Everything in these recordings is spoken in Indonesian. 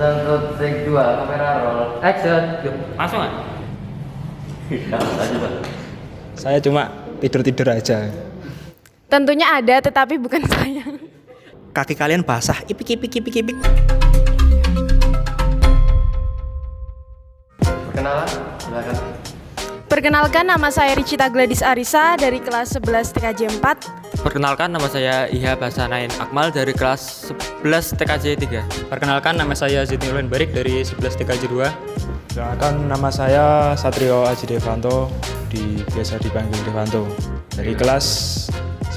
Santut take 2, kamera roll. Action. Yuk, langsung nggak? Lanjut, Pak. Saya cuma tidur-tidur aja. Tentunya ada, tetapi bukan saya. Kaki kalian basah, ipik. Perkenalan, silakan. Perkenalkan, nama saya Ricita Gladys Arisa dari kelas 11 TKJ 4. Perkenalkan, nama saya Iha Basanain Akmal dari kelas 11 TKJ 3. Perkenalkan, nama saya Zidni Ulwen Barik dari 11 TKJ 2. Perkenalkan, nama saya Satrio Aji Devanto, biasa dipanggil Devanto, dari kelas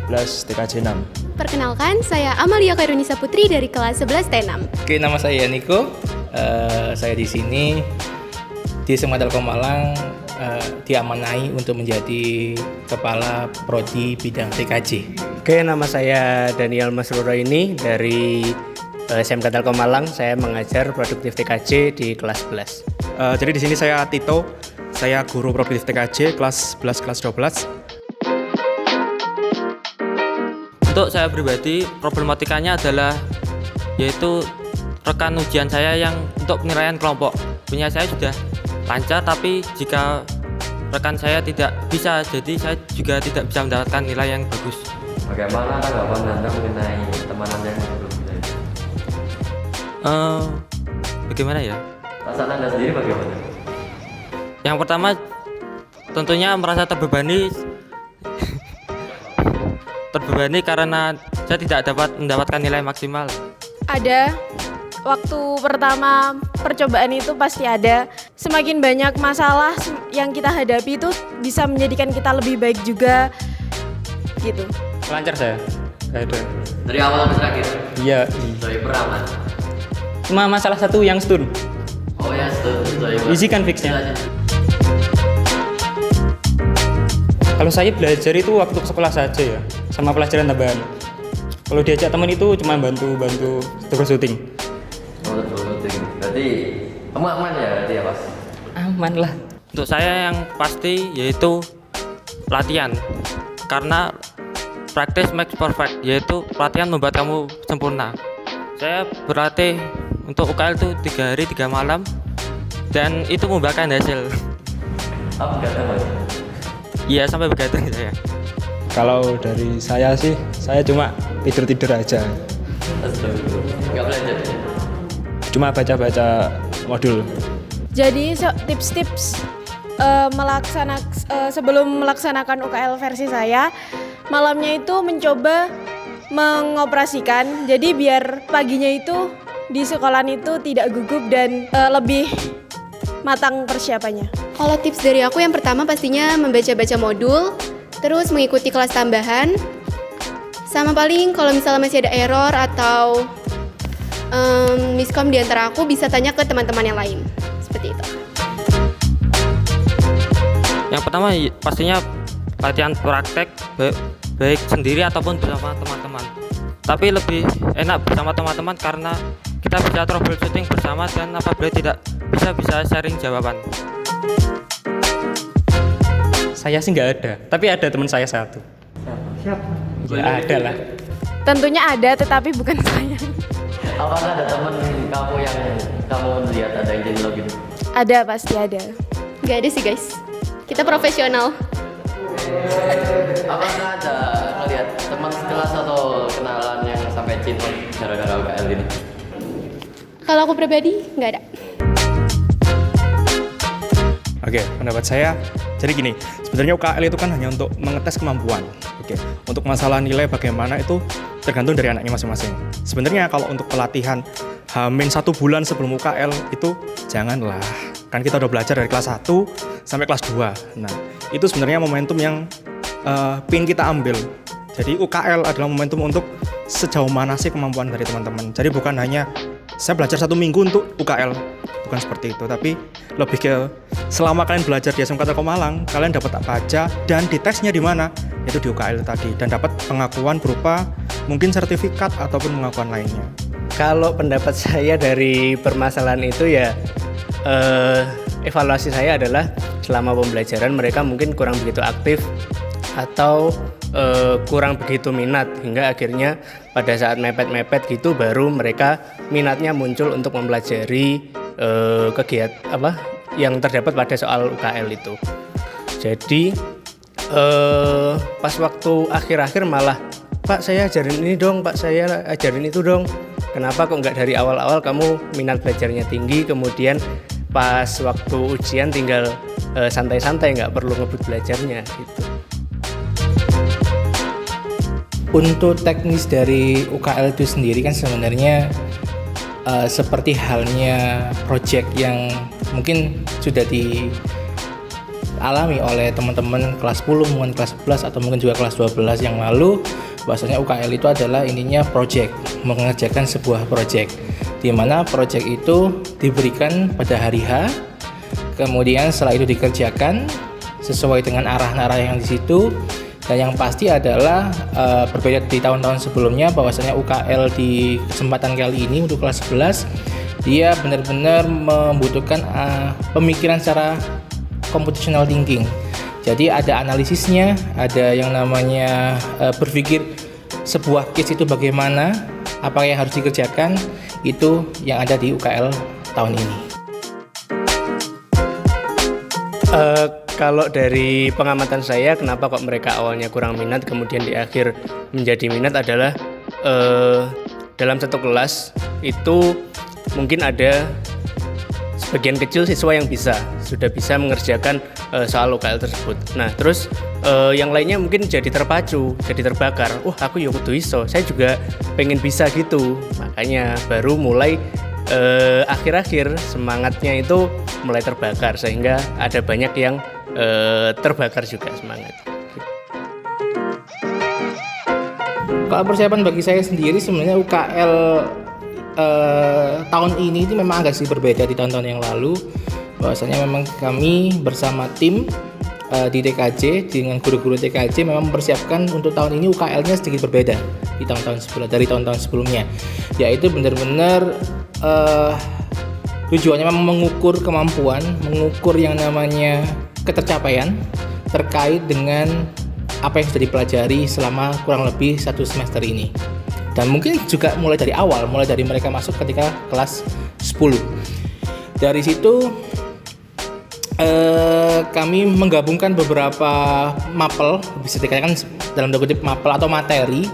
11 TKJ 6. Perkenalkan, saya Amalia Kairunisa Putri dari kelas 11 T6. Oke, nama saya Niko. Saya di sini di SMA Telkom Malang diamanai untuk menjadi kepala prodi bidang TKJ. Oke, nama saya Daniel Masruraini dari SMK Telkom Malang. Saya mengajar produktif TKJ di kelas 11. Jadi di sini saya Tito, saya guru produktif TKJ kelas 11 kelas 12. Untuk saya pribadi, problematikanya adalah yaitu rekan ujian saya yang untuk penilaian kelompok. Punya saya sudah lancar, tapi jika rekan saya tidak bisa, jadi saya juga tidak bisa mendapatkan nilai yang bagus. Bagaimana tanggapan Anda mengenai teman Anda yang belum bisa? Bagaimana ya? Perasaan Anda sendiri bagaimana? Yang pertama, tentunya merasa terbebani karena saya tidak dapat mendapatkan nilai maksimal. Ada. Waktu pertama percobaan itu pasti ada. Semakin banyak masalah yang kita hadapi itu bisa menjadikan kita lebih baik juga gitu. Lancar saya. Nggak ada. Dari awal sampai terakhir. Iya. Dari peraman. Cuma masalah satu yang stun. Oh ya, setuju. Easy kan fixnya. Kalau saya belajar itu waktu sekolah saja ya, sama pelajaran tambahan. Kalau diajak teman itu cuma bantu troubleshooting. Oh, troubleshooting. Berarti kamu aman ya berarti ya, Mas? Aman lah. Untuk saya yang pasti yaitu latihan, karena practice makes perfect, yaitu latihan membuat kamu sempurna. Saya berlatih untuk UKL itu 3 hari 3 malam dan itu membuahkan hasil. Apa begadang, Mas? Iya, sampai begadang saya. Kalau dari saya sih, saya cuma tidur-tidur aja. Astagfirullah. Nggak belajar. Cuma baca-baca modul. Jadi tips-tips sebelum melaksanakan UKL versi saya, malamnya itu mencoba mengoperasikan. Jadi biar paginya itu di sekolahan itu tidak gugup dan lebih matang persiapannya. Kalau tips dari aku yang pertama pastinya membaca-baca modul, terus mengikuti kelas tambahan, sama paling kalau misalnya masih ada error atau miskom di antara aku bisa tanya ke teman-teman yang lain. Seperti itu. Yang pertama pastinya latihan praktek baik sendiri ataupun bersama teman-teman. Tapi lebih enak bersama teman-teman karena kita bisa troubleshooting bersama dan apabila tidak bisa sharing jawaban. Saya sih nggak ada, tapi ada teman saya satu. Siapa? Ya ada lah. Tentunya ada, tetapi bukan saya. Apakah ada teman kamu yang kamu lihat ada yang jadi login? Ada, pasti ada. Gak ada sih guys, kita profesional. Apakah ada melihat teman sekelas atau kenalan yang sampai cinta gara-gara UKL ini? Kalau aku pribadi nggak ada. Oke, pendapat saya, jadi gini, sebenarnya UKL itu kan hanya untuk mengetes kemampuan. Oke, untuk masalah nilai bagaimana itu tergantung dari anaknya masing-masing. Sebenarnya kalau untuk pelatihan H-1 bulan sebelum UKL itu janganlah. Kan kita udah belajar dari kelas 1 sampai kelas 2. Nah, itu sebenarnya momentum yang pin kita ambil. Jadi UKL adalah momentum untuk sejauh mana sih kemampuan dari teman-teman. Jadi bukan hanya saya belajar 1 minggu untuk UKL, bukan seperti itu, tapi lebih ke selama kalian belajar di SMK Telkom Malang, kalian dapat apa aja dan ditesnya di mana, itu di UKL tadi, dan dapat pengakuan berupa mungkin sertifikat ataupun pengakuan lainnya. Kalau pendapat saya dari permasalahan itu ya, evaluasi saya adalah selama pembelajaran mereka mungkin kurang begitu aktif atau kurang begitu minat hingga akhirnya pada saat mepet-mepet gitu baru mereka minatnya muncul untuk mempelajari kegiatan yang terdapat pada soal UKL itu. Jadi pas waktu akhir-akhir malah, Pak saya ajarin ini dong, Pak saya ajarin itu dong. Kenapa kok nggak dari awal-awal kamu minat belajarnya tinggi, kemudian pas waktu ujian tinggal santai-santai, nggak perlu ngebut belajarnya gitu. Untuk teknis dari UKL itu sendiri kan sebenarnya seperti halnya project yang mungkin sudah dialami oleh teman-teman kelas 10, mungkin kelas 11 atau mungkin juga kelas 12 yang lalu, bahwasanya UKL itu adalah intinya project, mengerjakan sebuah project, di mana project itu diberikan pada hari H, kemudian setelah itu dikerjakan sesuai dengan arah-arah yang di situ. Dan yang pasti adalah berbeda di tahun-tahun sebelumnya, bahwasanya UKL di kesempatan kali ini untuk kelas 11 dia benar-benar membutuhkan pemikiran secara computational thinking. Jadi ada analisisnya, ada yang namanya berpikir sebuah case itu bagaimana, apa yang harus dikerjakan, itu yang ada di UKL tahun ini. Kalau dari pengamatan saya, kenapa kok mereka awalnya kurang minat, kemudian di akhir menjadi minat adalah dalam satu kelas itu mungkin ada sebagian kecil siswa yang sudah bisa mengerjakan soal UKL tersebut. Nah, terus yang lainnya mungkin jadi terpacu, jadi terbakar. Aku ya kudu iso, saya juga pengen bisa gitu. Makanya baru mulai akhir-akhir semangatnya itu mulai terbakar, sehingga ada banyak yang terbakar juga semangat. Kalau persiapan bagi saya sendiri, sebenarnya UKL tahun ini itu memang agak sedikit berbeda di tahun-tahun yang lalu. Bahwasanya memang kami bersama tim di TKJ dengan guru-guru TKJ memang mempersiapkan untuk tahun ini UKL-nya sedikit berbeda di dari tahun-tahun sebelumnya, yaitu benar-benar tujuannya memang mengukur kemampuan, mengukur yang namanya ketercapaian terkait dengan apa yang sudah dipelajari selama kurang lebih 1 semester ini. Dan mungkin juga mulai dari awal, mulai dari mereka masuk ketika kelas 10. Dari situ kami menggabungkan beberapa mapel, bisa dikatakan dalam tanda kutip mapel atau materi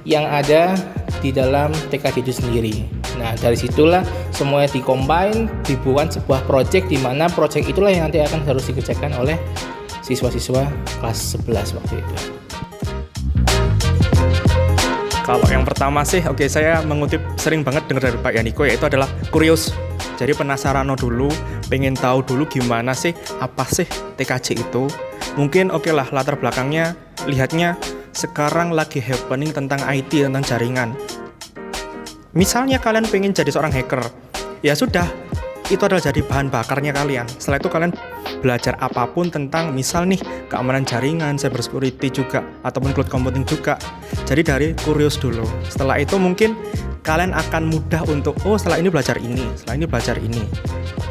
yang ada di dalam TKJ itu sendiri. Nah, dari situlah semuanya dikombine, dibuat sebuah project, di mana project itulah yang nanti akan harus dikerjakan oleh siswa-siswa kelas 11 waktu itu. Kalau yang pertama sih, saya mengutip sering banget dengar dari Pak Yaniko, yaitu adalah curious. Jadi penasaran dulu, pengen tahu dulu gimana sih, apa sih TKJ itu. Mungkin lah latar belakangnya, lihatnya sekarang lagi happening tentang IT, tentang jaringan. Misalnya kalian pengen jadi seorang hacker, ya sudah, itu adalah jadi bahan bakarnya kalian. Setelah itu kalian belajar apapun tentang misal nih keamanan jaringan, cyber security juga, ataupun cloud computing juga. Jadi dari curious dulu. Setelah itu mungkin kalian akan mudah untuk setelah ini belajar ini, setelah ini belajar ini.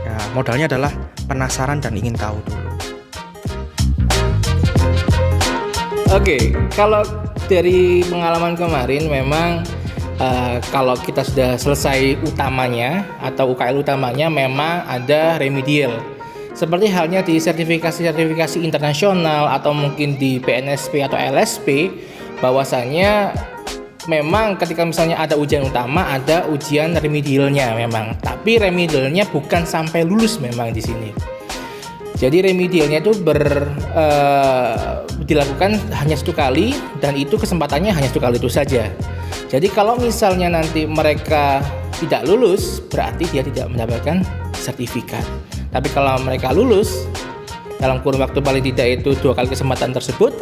Ya, modalnya adalah penasaran dan ingin tahu dulu. Oke, kalau dari pengalaman kemarin memang kalau kita sudah selesai utamanya atau UKL utamanya, memang ada remedial. Seperti halnya di sertifikasi internasional atau mungkin di PNSP atau LSP, bahwasanya memang ketika misalnya ada ujian utama, ada ujian remedialnya memang. Tapi remedialnya bukan sampai lulus memang di sini. Jadi remedialnya itu dilakukan hanya 1 kali, dan itu kesempatannya hanya 1 kali itu saja. Jadi kalau misalnya nanti mereka tidak lulus, berarti dia tidak mendapatkan sertifikat. Tapi kalau mereka lulus dalam kurun waktu paling tidak itu 2 kali kesempatan tersebut,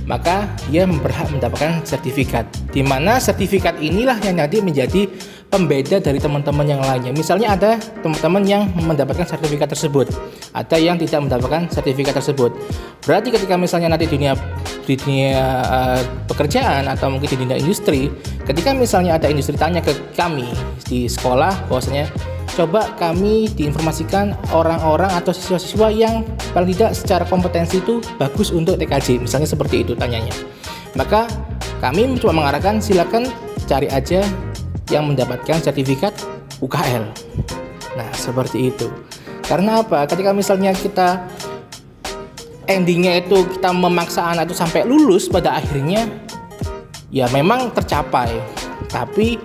maka dia berhak mendapatkan sertifikat. Di mana sertifikat inilah yang nanti menjadi pembeda dari teman-teman yang lainnya. Misalnya ada teman-teman yang mendapatkan sertifikat tersebut, ada yang tidak mendapatkan sertifikat tersebut. Berarti ketika misalnya nanti di dunia pekerjaan atau mungkin di dunia industri, ketika misalnya ada industri tanya ke kami di sekolah bahwasanya coba kami diinformasikan orang-orang atau siswa-siswa yang paling tidak secara kompetensi itu bagus untuk TKJ, misalnya seperti itu tanyanya. Maka kami coba mengarahkan, silakan cari aja yang mendapatkan sertifikat UKL. Nah, seperti itu. Karena apa? Ketika misalnya kita endingnya itu kita memaksa anak itu sampai lulus, pada akhirnya ya memang tercapai. Tapi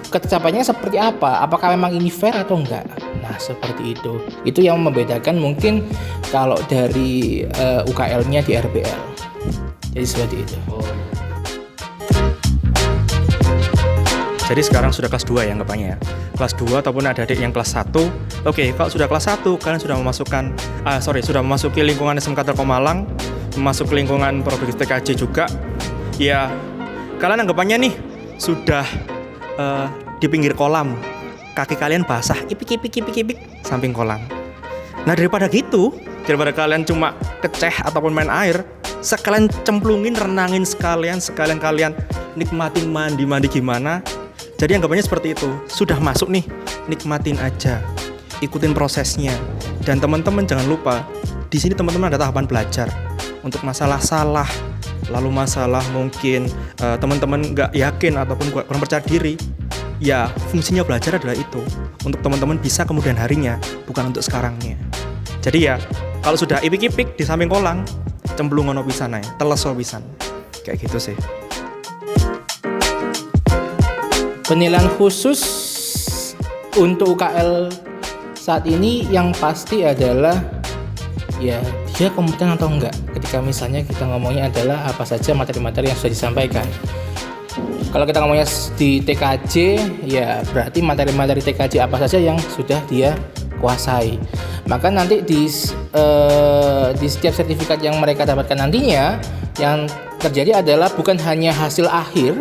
tercapainya seperti apa? Apakah memang ini fair atau enggak? Nah, seperti itu. Itu yang membedakan mungkin kalau dari UKL-nya di RBL. Jadi seperti itu. Jadi sekarang sudah kelas 2 ya anggapannya ya. Kelas 2 ataupun ada adik yang kelas 1. Oke, kalau sudah kelas 1 kalian sudah memasuki lingkungan SMK Telkom Malang, memasuki lingkungan Prodi TKJ juga. Ya, kalian anggapannya nih sudah di pinggir kolam. Kaki kalian basah, ipik samping kolam. Nah, daripada kalian cuma keceh ataupun main air, sekalian cemplungin, renangin sekalian kalian nikmatin mandi gimana. Jadi anggapannya seperti itu. Sudah masuk nih, nikmatin aja, ikutin prosesnya. Dan teman-teman jangan lupa, di sini teman-teman ada tahapan belajar untuk masalah salah, lalu masalah mungkin teman-teman nggak yakin ataupun kurang percaya diri. Ya, fungsinya belajar adalah itu, untuk teman-teman bisa kemudian harinya, bukan untuk sekarangnya. Jadi ya, kalau sudah ipik-ipik di samping kolam, cemplungono pisan ae, teleso pisan. Kayak gitu sih. Penilaian khusus untuk UKL saat ini yang pasti adalah ya dia kompeten atau enggak. Ketika misalnya kita ngomongnya adalah apa saja materi-materi yang sudah disampaikan. Kalau kita ngomongnya di TKJ, ya berarti materi-materi TKJ apa saja yang sudah dia kuasai. Maka nanti di setiap sertifikat yang mereka dapatkan nantinya, yang terjadi adalah bukan hanya hasil akhir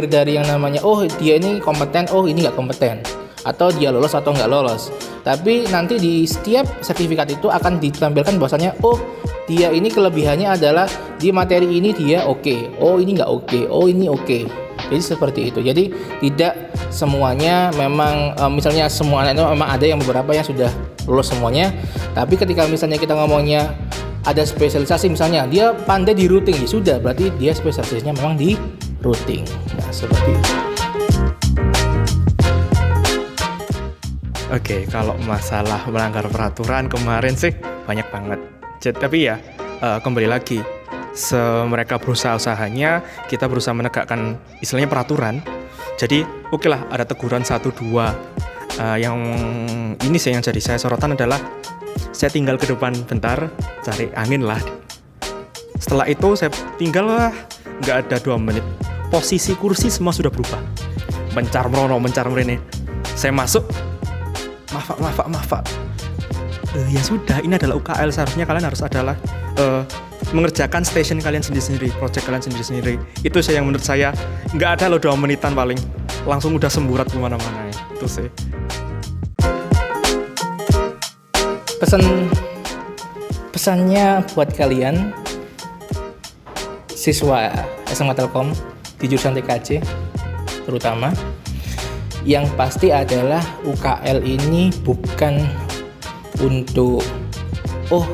dari yang namanya oh dia ini kompeten, oh ini nggak kompeten, atau dia lolos atau nggak lolos. Tapi nanti di setiap sertifikat itu akan ditampilkan bahwasanya oh dia ini kelebihannya adalah di materi ini dia oke, oh ini nggak oke, oh ini oke. Jadi seperti itu. Jadi tidak semuanya memang misalnya semua anak itu memang ada yang beberapa yang sudah lulus semuanya. Tapi ketika misalnya kita ngomongnya ada spesialisasi, misalnya dia pandai di routing, ya sudah berarti dia spesialisasinya memang di routing. Nah, seperti itu. Oke, kalau masalah melanggar peraturan kemarin sih banyak banget. Tapi ya kembali lagi, mereka berusaha usahanya, kita berusaha menegakkan istilahnya peraturan. Jadi oke lah ada teguran 1-2. Yang ini sih yang jadi saya sorotan adalah saya tinggal ke depan bentar cari angin lah. Setelah itu saya tinggal lah nggak ada 2 menit. Posisi kursi semua sudah berubah. Mencar merene. Saya masuk. Maaf. Ya sudah, ini adalah UKL, seharusnya kalian harus adalah mengerjakan station kalian sendiri-sendiri, project kalian sendiri-sendiri. Itu sih yang menurut saya nggak ada loh 2 menitan paling langsung udah semburat kemana-mana ya. Itu sih. Pesannya buat kalian siswa SMK Telkom di jurusan TKJ terutama, yang pasti adalah UKL ini bukan untuk oh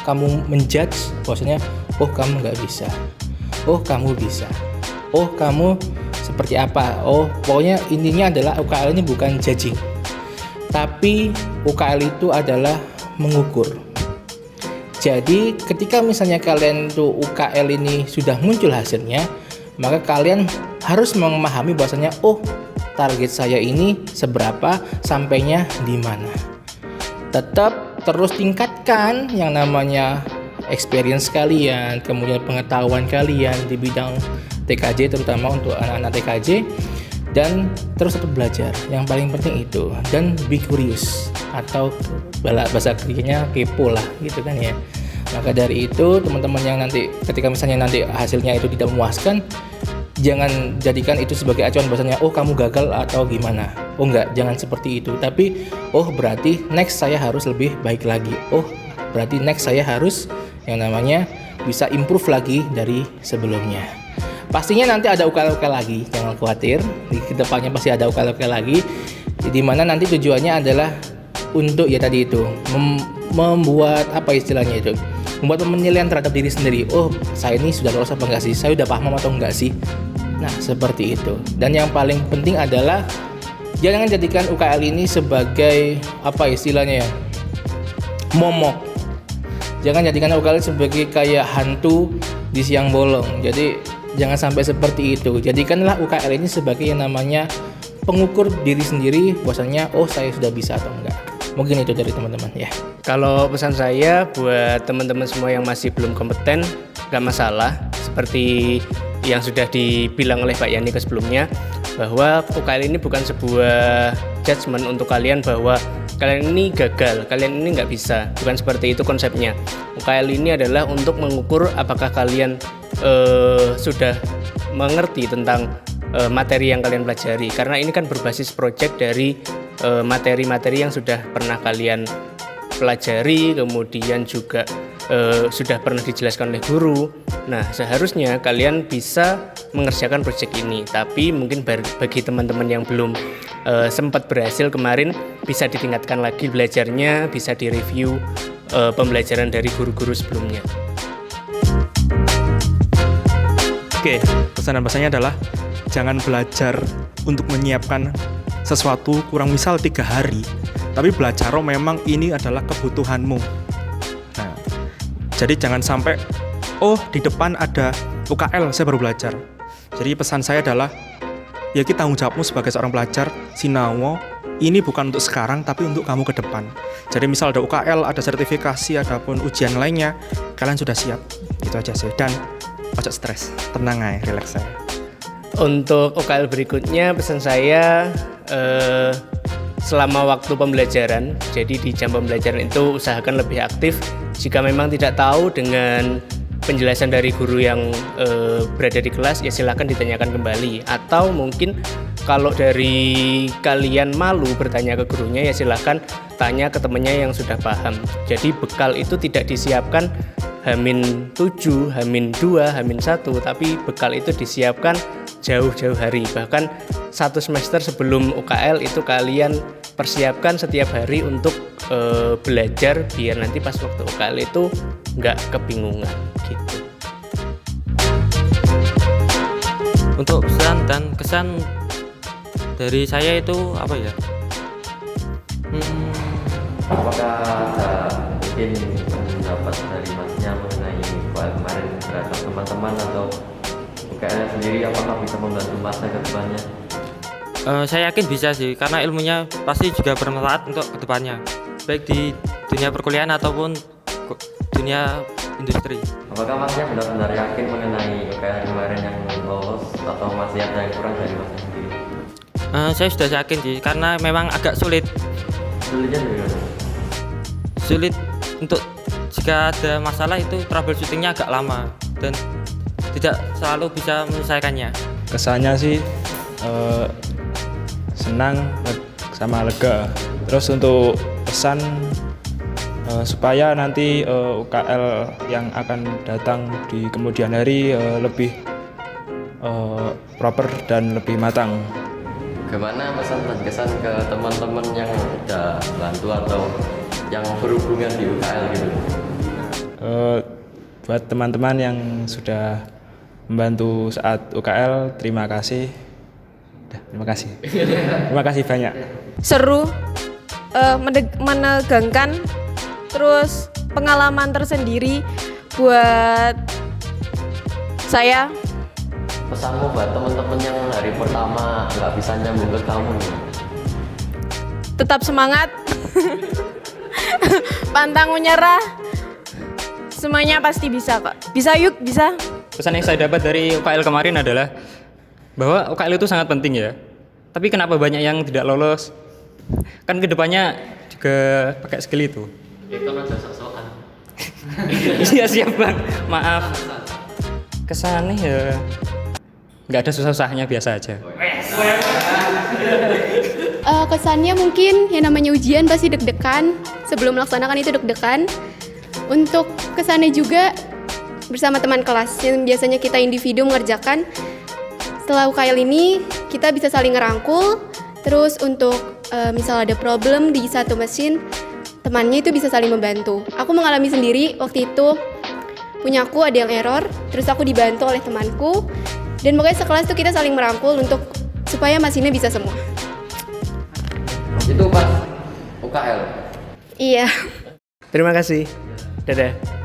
kamu menjudge bahwasanya oh kamu nggak bisa, oh kamu bisa, oh kamu seperti apa, oh pokoknya intinya adalah UKL ini bukan judging, tapi UKL itu adalah mengukur. Jadi ketika misalnya kalian tuh UKL ini sudah muncul hasilnya, maka kalian harus memahami bahwasanya oh target saya ini seberapa, sampainya di mana. Tetap terus tingkatkan yang namanya experience kalian, kemudian pengetahuan kalian di bidang TKJ, terutama untuk anak-anak TKJ, dan terus tetap belajar. Yang paling penting itu, dan be curious, atau bahasa kerennya kepo lah gitu kan ya. Maka dari itu teman-teman yang nanti ketika misalnya nanti hasilnya itu tidak memuaskan, jangan jadikan itu sebagai acuan bahasanya oh kamu gagal atau gimana. Oh enggak, jangan seperti itu. Tapi oh berarti next saya harus lebih baik lagi. Oh berarti next saya harus yang namanya bisa improve lagi dari sebelumnya. Pastinya nanti ada UKL-UKL lagi, jangan khawatir. Di kedepannya pasti ada UKL-UKL lagi. Di mana nanti tujuannya adalah untuk ya tadi itu membuat apa istilahnya itu, membuat penilaian terhadap diri sendiri. Oh saya ini sudah lolos apa enggak sih, saya udah paham atau enggak sih. Nah, seperti itu. Dan yang paling penting adalah jangan jadikan UKL ini sebagai apa istilahnya ya? Momok. Jangan jadikan UKL sebagai kayak hantu di siang bolong. Jadi jangan sampai seperti itu. Jadikanlah UKL ini sebagai yang namanya pengukur diri sendiri bahwasanya oh saya sudah bisa atau enggak. Mungkin itu dari teman-teman ya. Kalau pesan saya buat teman-teman semua yang masih belum kompeten, nggak masalah. Seperti yang sudah dibilang oleh Pak Yani sebelumnya, bahwa UKL ini bukan sebuah judgement untuk kalian bahwa kalian ini gagal, kalian ini nggak bisa. Bukan seperti itu konsepnya. UKL ini adalah untuk mengukur apakah kalian sudah mengerti tentang materi yang kalian pelajari. Karena ini kan berbasis project dari materi-materi yang sudah pernah kalian pelajari, kemudian juga sudah pernah dijelaskan oleh guru. Nah, seharusnya kalian bisa mengerjakan proyek ini. Tapi mungkin bagi teman-teman yang belum sempat berhasil kemarin, bisa ditingkatkan lagi belajarnya, bisa direview pembelajaran dari guru-guru sebelumnya. Oke, pesan dan pesannya adalah jangan belajar untuk menyiapkan sesuatu kurang misal 3 hari, tapi belajar memang ini adalah kebutuhanmu. Nah, jadi jangan sampai oh di depan ada UKL saya baru belajar. Jadi pesan saya adalah ya kita tanggung jawabmu sebagai seorang pelajar Sinawo ini bukan untuk sekarang tapi untuk kamu ke depan. Jadi misal ada UKL, ada sertifikasi, ataupun ujian lainnya, kalian sudah siap. Itu aja sih. Dan ojo stres, tenang aja, relax aja. Untuk UKL berikutnya pesan saya selama waktu pembelajaran, jadi di jam pembelajaran itu usahakan lebih aktif. Jika memang tidak tahu dengan penjelasan dari guru yang berada di kelas, ya silakan ditanyakan kembali. Atau mungkin kalau dari kalian malu bertanya ke gurunya, ya silakan tanya ke temannya yang sudah paham. Jadi bekal itu tidak disiapkan H-7, H-2, H-1, tapi bekal itu disiapkan jauh-jauh hari. Bahkan 1 semester sebelum UKL itu kalian persiapkan setiap hari untuk belajar biar nanti pas waktu UKL itu nggak kebingungan gitu. Untuk pesan dan kesan dari saya itu apa ya? Apakah ada mungkin pendapat dari masnya mengenai UKL kemarin terhadap teman-teman atau UKL sendiri, apakah bisa membantu masnya ke depannya? Saya yakin bisa sih, karena ilmunya pasti juga bermanfaat untuk kedepannya, baik di dunia perkuliahan ataupun dunia industri. Apakah masnya benar-benar yakin mengenai UKL kemarin yang lolos atau masih ada yang kurang dari masnya sendiri? Saya sudah yakin sih, karena memang agak sulit. Sulitnya dari mana? Sulit untuk jika ada masalah itu troubleshootingnya agak lama dan tidak selalu bisa menyelesaikannya. Kesannya sih senang sama lega. Terus untuk pesan supaya nanti UKL yang akan datang di kemudian hari lebih proper dan lebih matang. Gimana pesan dan kesan ke teman-teman yang udah bantu atau yang berhubungan di UKL gitu? Buat teman-teman yang sudah membantu saat UKL, terima kasih. Terima kasih. Terima kasih banyak. Seru, menegangkan, terus pengalaman tersendiri buat saya. Pesanmu buat teman-teman yang hari pertama nggak bisa nyambung ke kamu nih? Tetap semangat, pantang menyerah, semuanya pasti bisa kok. Bisa yuk, bisa. Pesan yang saya dapat dari UKL kemarin adalah bahwa UKL itu sangat penting ya. Tapi kenapa banyak yang tidak lolos? Kan kedepannya juga pakai skill itu. Itu kan sok-sokan. Iya siap bang, maaf. Kesannya ya nggak ada susah-susahnya, biasa aja. Kesannya mungkin yang namanya ujian pasti deg-degan. Sebelum melaksanakan itu deg-degan. Untuk kesannya juga bersama teman kelas yang biasanya kita individu mengerjakan. Setelah UKL ini kita bisa saling ngerangkul. Terus untuk misal ada problem di satu mesin, temannya itu bisa saling membantu. Aku mengalami sendiri waktu itu, punyaku ada yang error, terus aku dibantu oleh temanku. Dan pokoknya sekelas tuh kita saling merangkul untuk supaya Mas Ina bisa semua. Itu pas UKL. Iya. Terima kasih. Dadah.